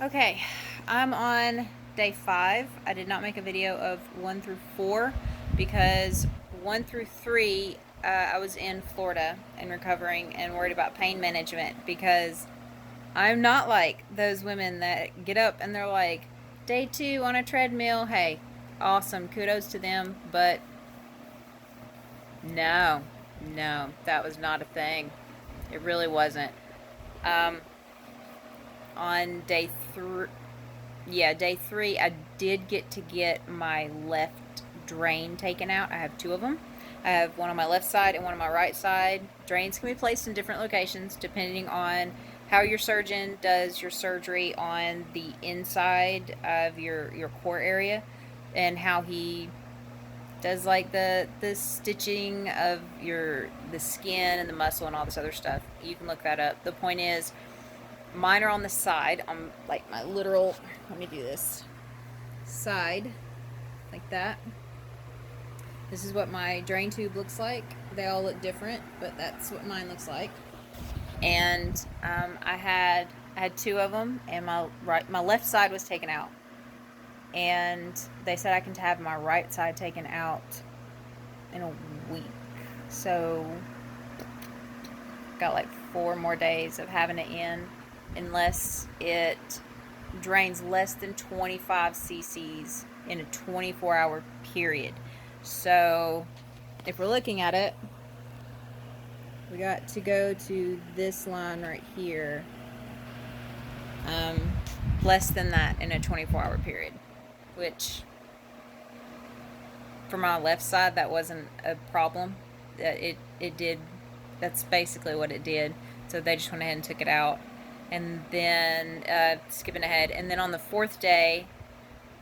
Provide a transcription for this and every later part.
Okay, I'm on day 5. I did not make a video of 1 through 4 because 1 through 3 I was in Florida and recovering and worried about pain management because I'm not like those women that get up and they're like, day 2 on a treadmill. Hey, awesome, kudos to them, but no, no, that was not a thing. It really wasn't. Um, on day 3, yeah, day 3, I did get to get my left drain taken out. I have 2 of them. I have one on my left side and one on my right side. Drains can be placed in different locations depending on how your surgeon does your surgery on the inside of your core area and how he does like the stitching of the skin and the muscle and all this other stuff. You can look that up. The point is, mine are on the side, on like my literal, let me do this, side, like that. This is what my drain tube looks like. They all look different, but that's what mine looks like. And I had 2 of them, and my left side was taken out, and they said I can have my right side taken out in a week. So got like 4 more days of having it in, unless it drains less than 25 cc's in a 24-hour period. So if we're looking at it, we got to go to this line right here. Less than that in a 24-hour period, which for my left side, that wasn't a problem. It did. That's basically what it did. So they just went ahead and took it out. And then skipping ahead, and then on the 4th day,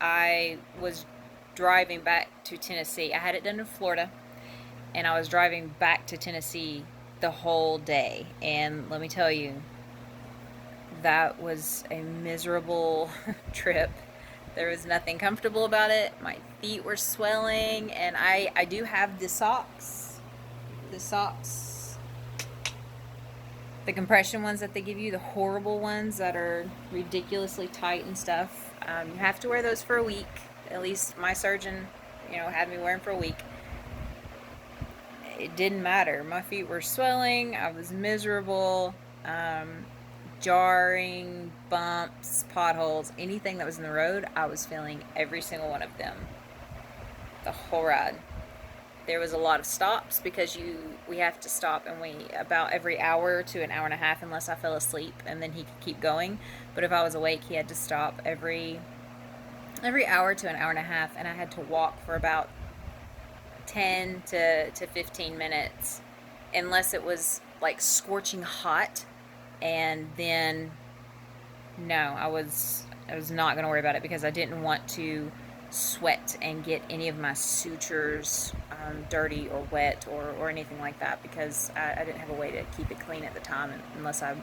I was driving back to Tennessee. I had it done in Florida, and I was driving back to Tennessee the whole day. And let me tell you, that was a miserable trip. There was nothing comfortable about it. My feet were swelling, and I do have the socks. The socks. The compression ones that they give you, the horrible ones that are ridiculously tight and stuff. You have to wear those for a week. At least my surgeon, had me wearing for a week. It didn't matter. My feet were swelling. I was miserable. Jarring, bumps, potholes, anything that was in the road, I was feeling every single one of them. The whole ride. There was a lot of stops because we have to stop and we about every hour to an hour and a half unless I fell asleep, and then he could keep going. But if I was awake, he had to stop every hour to an hour and a half, and I had to walk for about 10 to 15 minutes unless it was like scorching hot. And then no, I was not going to worry about it because I didn't want to sweat and get any of my sutures dirty or wet or anything like that, because I didn't have a way to keep it clean at the time unless I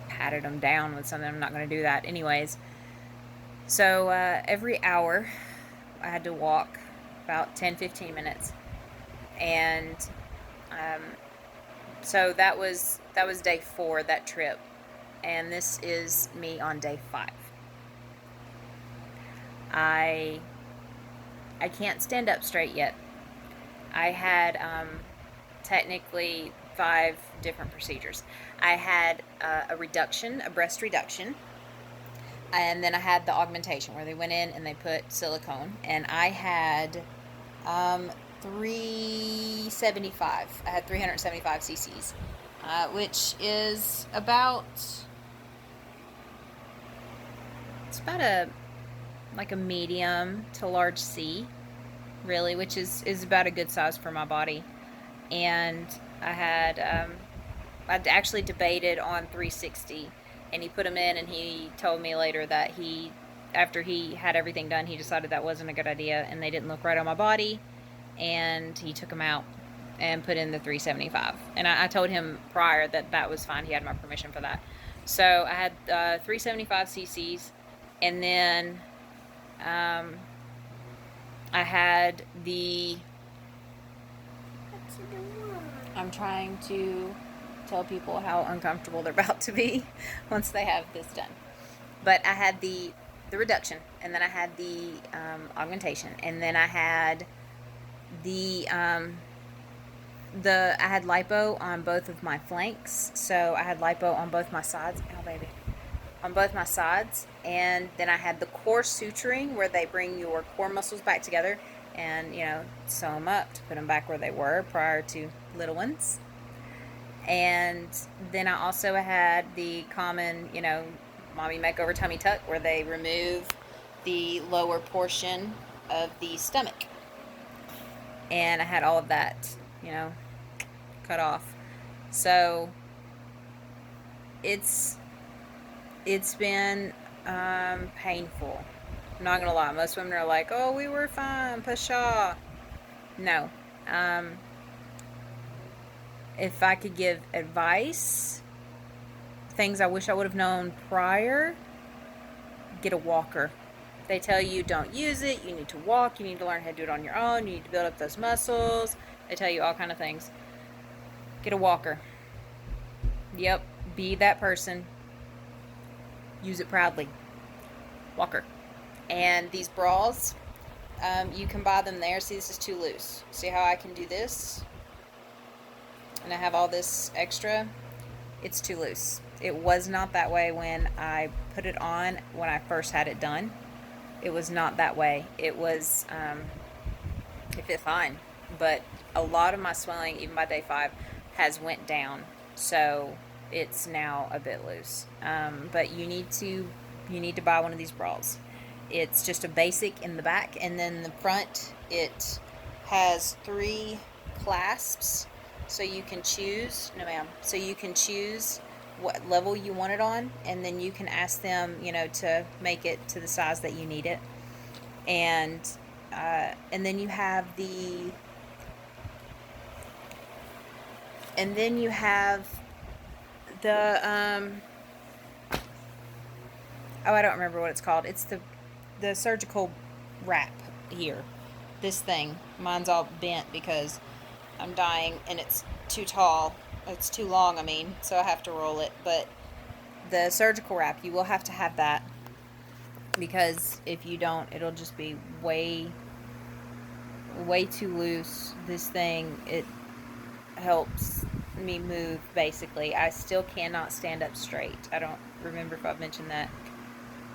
patted them down with something. I'm not going to do that anyways. So every hour I had to walk about 10-15 minutes, and so that was day 4, that trip, and this is me on day 5. I can't stand up straight yet. I had technically 5 different procedures. I had a reduction, a breast reduction, and then I had the augmentation where they went in and they put silicone, and I had 375. I had 375 cc's, which is about, it's about a medium to large C, really, which is about a good size for my body. And I'd actually debated on 360, and he put them in, and he told me later that after he had everything done, he decided that wasn't a good idea, and they didn't look right on my body, and he took them out and put in the 375. And I told him prior that was fine. He had my permission for that. So I had 375 cc's, and then I had I'm trying to tell people how uncomfortable they're about to be once they have this done. But I had the reduction, and then I had the augmentation, and then I had the I had lipo on both of my flanks. So I had lipo on both my sides. Oh baby, on both my sides, and then I had the core suturing where they bring your core muscles back together and sew them up to put them back where they were prior to little ones. And then I also had the common, mommy makeover tummy tuck where they remove the lower portion of the stomach. And I had all of that, cut off. So it's been painful. I'm not gonna lie. Most women are like, "Oh, we were fine, pshaw." No. If I could give advice, things I wish I would have known prior, get a walker. They tell you don't use it, you need to walk, you need to learn how to do it on your own, you need to build up those muscles. They tell you all kind of things. Get a walker. Yep, be that person. Use it proudly. Walker. And these bras, you can buy them there. See, this is too loose. See how I can do this? And I have all this extra. It's too loose. It was not that way when I put it on when I first had it done. It was not that way. It was, it fit fine. But a lot of my swelling, even by day 5, has went down. So it's now a bit loose. But you need to buy one of these bras. It's just a basic in the back, and then the front it has 3 clasps, so you can choose. No, ma'am. So you can choose what level you want it on, and then you can ask them, to make it to the size that you need it. And then you have the oh, I don't remember what it's called. It's the surgical wrap here. This thing. Mine's all bent because I'm dying and it's too tall. It's too long, I mean, so I have to roll it. But the surgical wrap, you will have to have that, because if you don't, it'll just be way too loose. This thing, it helps me move, basically. I still cannot stand up straight. I don't remember if I've mentioned that.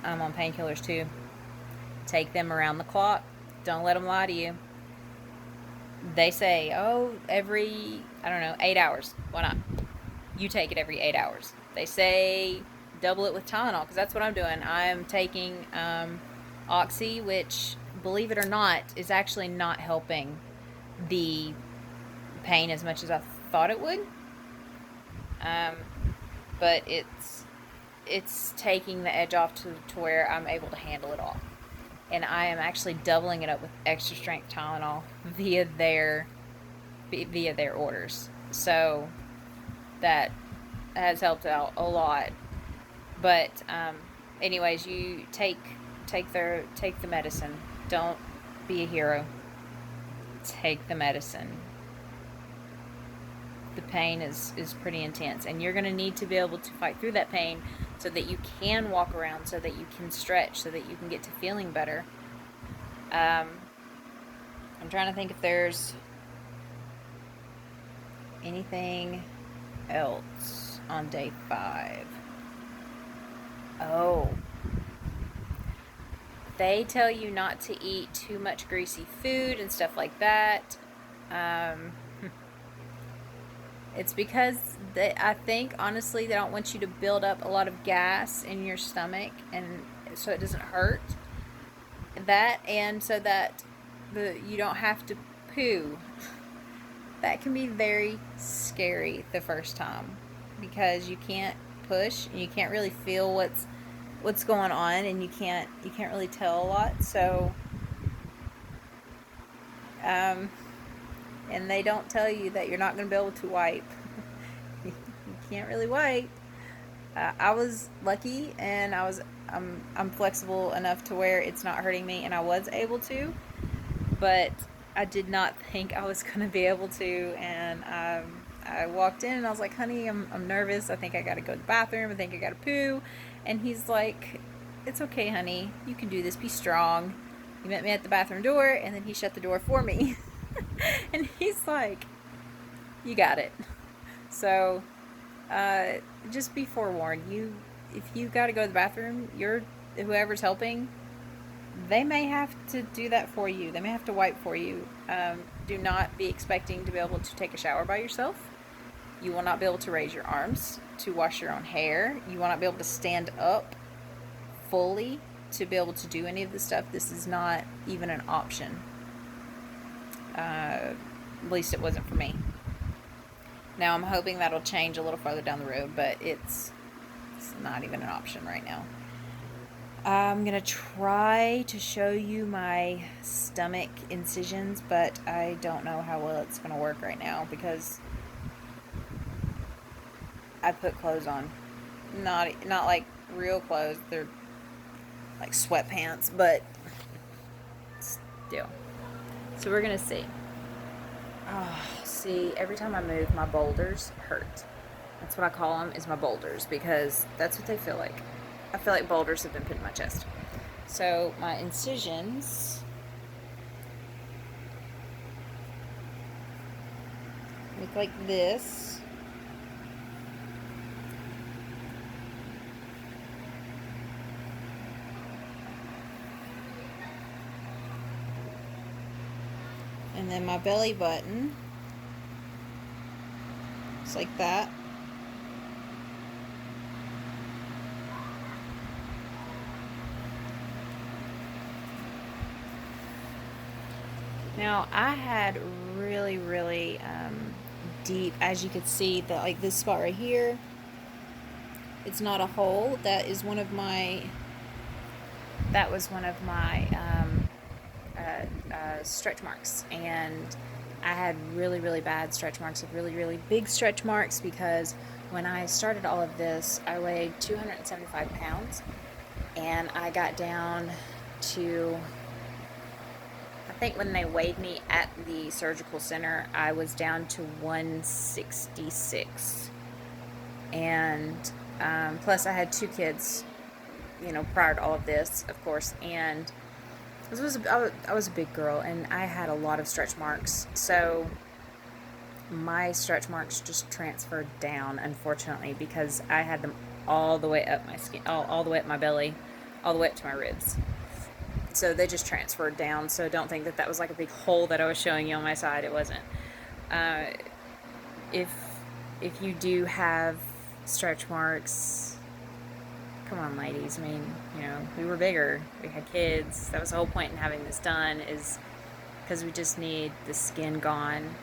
I'm on painkillers too. Take them around the clock. Don't let them lie to you. They say, oh, every, 8 hours. Why not? You take it every 8 hours. They say double it with Tylenol, because that's what I'm doing. I'm taking Oxy, which, believe it or not, is actually not helping the pain as much as I thought it would. But it's taking the edge off to where I'm able to handle it all. And I am actually doubling it up with extra strength Tylenol via their orders. So that has helped out a lot. But anyways, you take the medicine. Don't be a hero. Take the medicine. The pain is pretty intense, and you're going to need to be able to fight through that pain so that you can walk around, so that you can stretch, so that you can get to feeling better. I'm trying to think if there's anything else on day 5. Oh, they tell you not to eat too much greasy food and stuff like that. It's because I think, honestly, they don't want you to build up a lot of gas in your stomach, and so it doesn't hurt. That, and so that you don't have to poo. That can be very scary the first time, because you can't push and you can't really feel what's going on, and you can't really tell a lot. So and they don't tell you that you're not going to be able to wipe. You can't really wipe. I was lucky, and I'm flexible enough to where it's not hurting me, and I was able to, but I did not think I was going to be able to. And I walked in and I was like, honey, I'm nervous. I think I got to go to the bathroom. I think I got to poo. And he's like, it's okay, honey. You can do this. Be strong. He met me at the bathroom door, and then he shut the door for me. And he's like, you got it. So, uh, just be forewarned. If you got to go to the bathroom, whoever's helping, they may have to do that for you. They may have to wipe for you. Do not be expecting to be able to take a shower by yourself. You will not be able to raise your arms to wash your own hair. You will not be able to stand up fully to be able to do any of this stuff. This is not even an option. At least it wasn't for me. Now I'm hoping that'll change a little farther down the road, but it's not even an option right now. I'm going to try to show you my stomach incisions, but I don't know how well it's going to work right now because I put clothes on. Not like real clothes. They're like sweatpants, but still. So we're going to see. Oh, see, every time I move, my boulders hurt. That's what I call them, is my boulders, because that's what they feel like. I feel like boulders have been put in my chest. So my incisions look like this. And then my belly button, just like that. Now I had really deep, as you could see, that like this spot right here, it's not a hole. That was one of my stretch marks, and I had really bad stretch marks, really big stretch marks, because when I started all of this, I weighed 275 pounds, and I got down to, I think when they weighed me at the surgical center, I was down to 166, and plus I had 2 kids, prior to all of this, of course, and I was a big girl, and I had a lot of stretch marks, so my stretch marks just transferred down, unfortunately, because I had them all the way up my skin, all the way up my belly, all the way up to my ribs. So they just transferred down, so don't think that that was like a big hole that I was showing you on my side. It wasn't. Uh, if you do have stretch marks, come on, ladies. I mean, we were bigger. We had kids. That was the whole point in having this done, is because we just need the skin gone,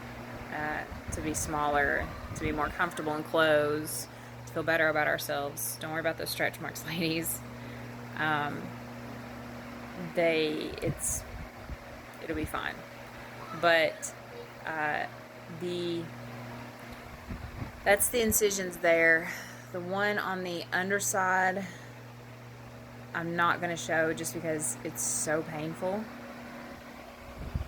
to be smaller, to be more comfortable in clothes, to feel better about ourselves. Don't worry about those stretch marks, ladies. It'll be fine. But that's the incisions there. The one on the underside, I'm not going to show just because it's so painful.